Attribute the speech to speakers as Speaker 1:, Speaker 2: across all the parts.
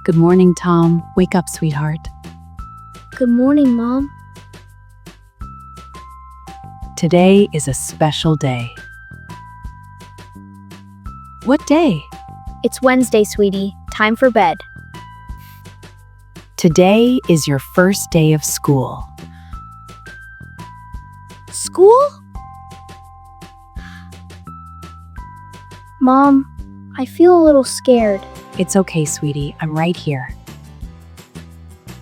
Speaker 1: Good morning, Tom. Wake up, sweetheart.
Speaker 2: Good morning, Mom.
Speaker 1: Today is a special day. What day?
Speaker 2: It's Wednesday, sweetie. Time for bed.
Speaker 1: Today is your first day of school.
Speaker 2: School? Mom, I feel a little scared.
Speaker 1: It's okay, sweetie. I'm right here.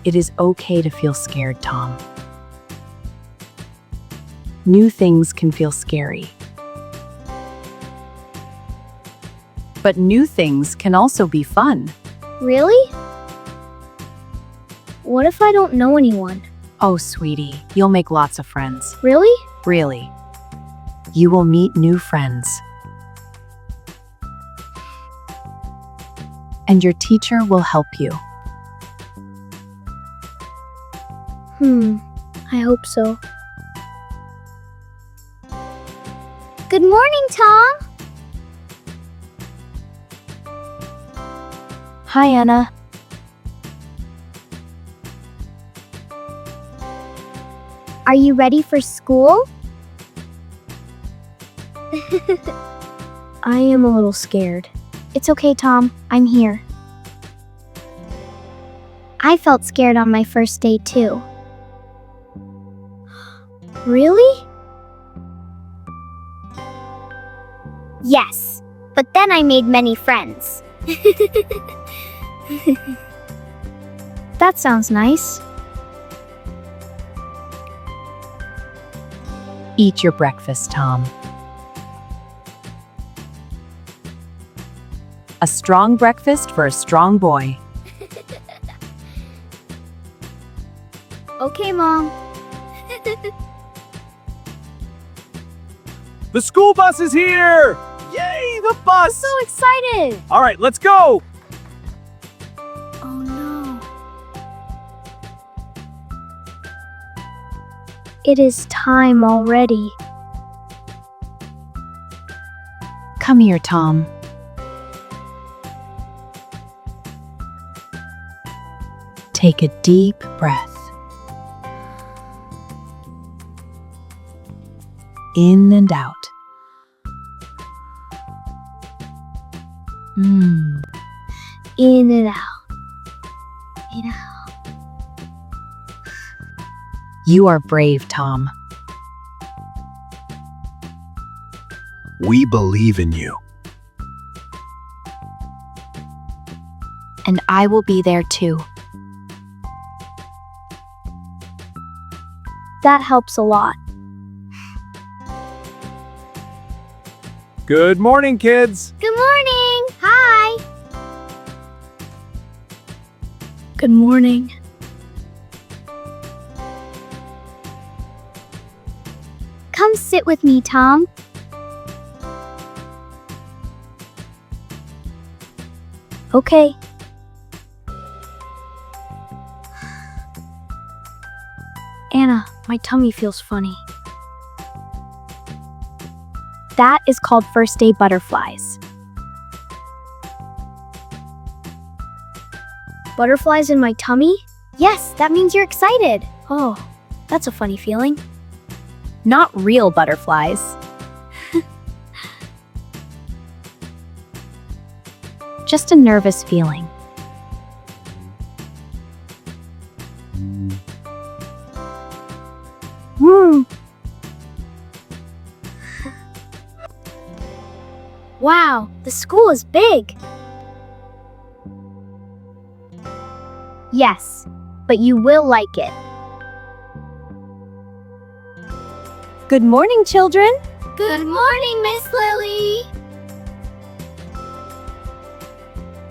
Speaker 1: It is okay to feel scared, Tom. New things can feel scary. But new things can also be fun.
Speaker 2: Really? What if I don't know anyone?
Speaker 1: Oh, sweetie, you'll make lots of friends.
Speaker 2: Really?
Speaker 1: Really. You will meet new friends. And your teacher will help you.
Speaker 2: I hope so. Good morning, Tom. Hi, Anna. Are you ready for school? I am a little scared. It's okay, Tom. I'm here. I felt scared on my first day, too. Really? Yes, but then I made many friends. That sounds nice.
Speaker 1: Eat your breakfast, Tom. A strong breakfast for a strong boy.
Speaker 2: Okay, Mom.
Speaker 3: The school bus is here! Yay, the bus!
Speaker 2: So excited!
Speaker 3: All right, let's go!
Speaker 2: Oh no. It is time already.
Speaker 1: Come here, Tom. Take a deep breath. In and out.
Speaker 2: In and out. In and out.
Speaker 1: You are brave, Tom.
Speaker 3: We believe in you.
Speaker 2: And I will be there too. That helps a lot.
Speaker 3: Good morning, kids!
Speaker 2: Good morning! Hi! Good morning. Come sit with me, Tom. Okay. Anna, my tummy feels funny. That is called first day butterflies. Butterflies in my tummy? Yes, that means you're excited. Oh, that's a funny feeling. Not real butterflies. Just a nervous feeling. Wow, the school is big. Yes, but you will like it.
Speaker 1: Good morning, children.
Speaker 2: Good morning, Miss Lily.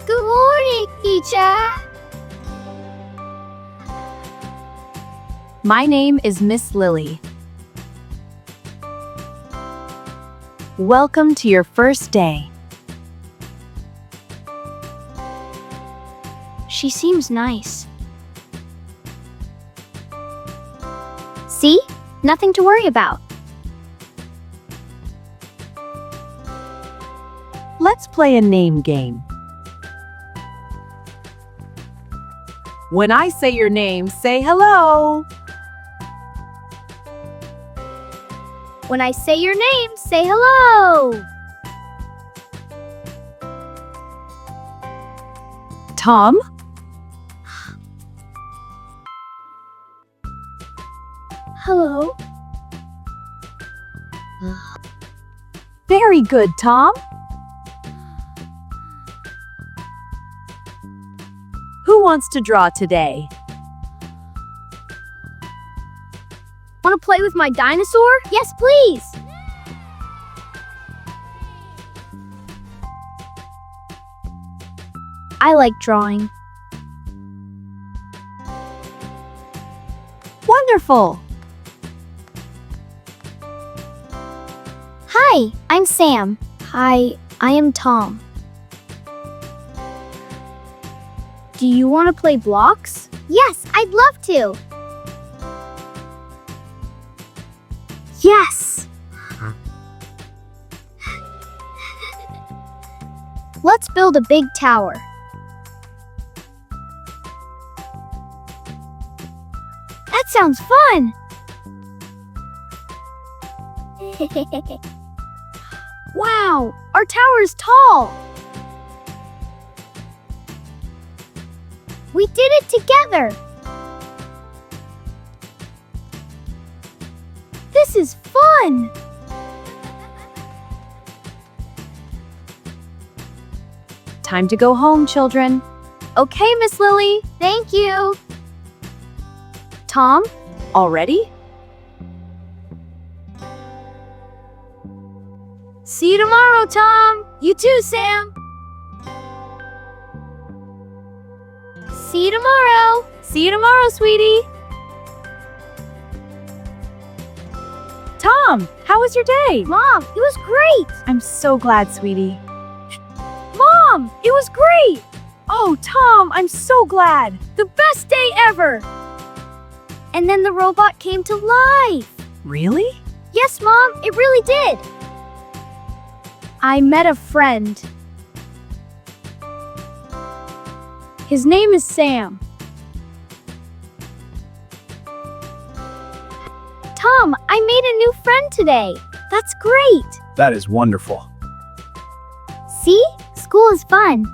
Speaker 2: Good morning, teacher.
Speaker 1: My name is Miss Lily. Welcome to your first day.
Speaker 2: She seems nice. See? Nothing to worry about.
Speaker 1: Let's play a name game. When I say your name, say hello.
Speaker 2: When I say your name, say hello.
Speaker 1: Tom?
Speaker 2: Hello.
Speaker 1: Very good, Tom. Who wants to draw today?
Speaker 2: Want to play with my dinosaur? Yes, please. I like drawing.
Speaker 1: Wonderful.
Speaker 2: Hi, I'm Sam. Hi, I am Tom. Do you want to play blocks? Yes, I'd love to. Yes. Let's build a big tower. That sounds fun. Wow, our tower is tall. We did it together. This is fun.
Speaker 1: Time to go home, children.
Speaker 2: Okay, Miss Lily. Thank you. Tom?
Speaker 1: Already?
Speaker 2: See you tomorrow, Tom. You too, Sam. See you tomorrow.
Speaker 1: See you tomorrow, sweetie. Tom, how was your day?
Speaker 2: Mom, it was great.
Speaker 1: I'm so glad, sweetie.
Speaker 2: Mom, it was great.
Speaker 1: Oh, Tom, I'm so glad.
Speaker 2: The best day ever. And then the robot came to life.
Speaker 1: Really?
Speaker 2: Yes, Mom, it really did. I met a friend. His name is Sam. Tom, I made a new friend today. That's great.
Speaker 3: That is wonderful.
Speaker 2: See? School is fun.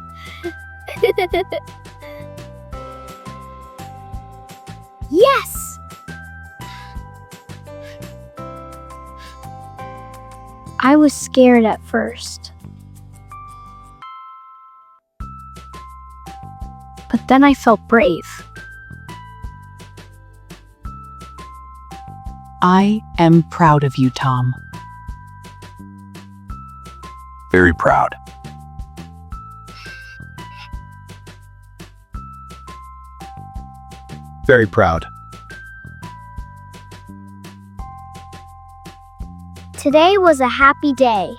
Speaker 2: Yes! I was scared at first. But then I felt brave.
Speaker 1: I am proud of you, Tom.
Speaker 3: Very proud. Very proud.
Speaker 2: Today was a happy day.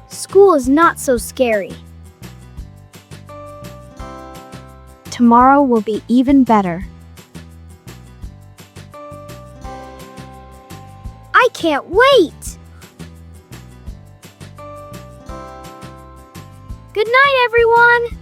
Speaker 2: School is not so scary. Tomorrow will be even better. I can't wait! Good night, everyone!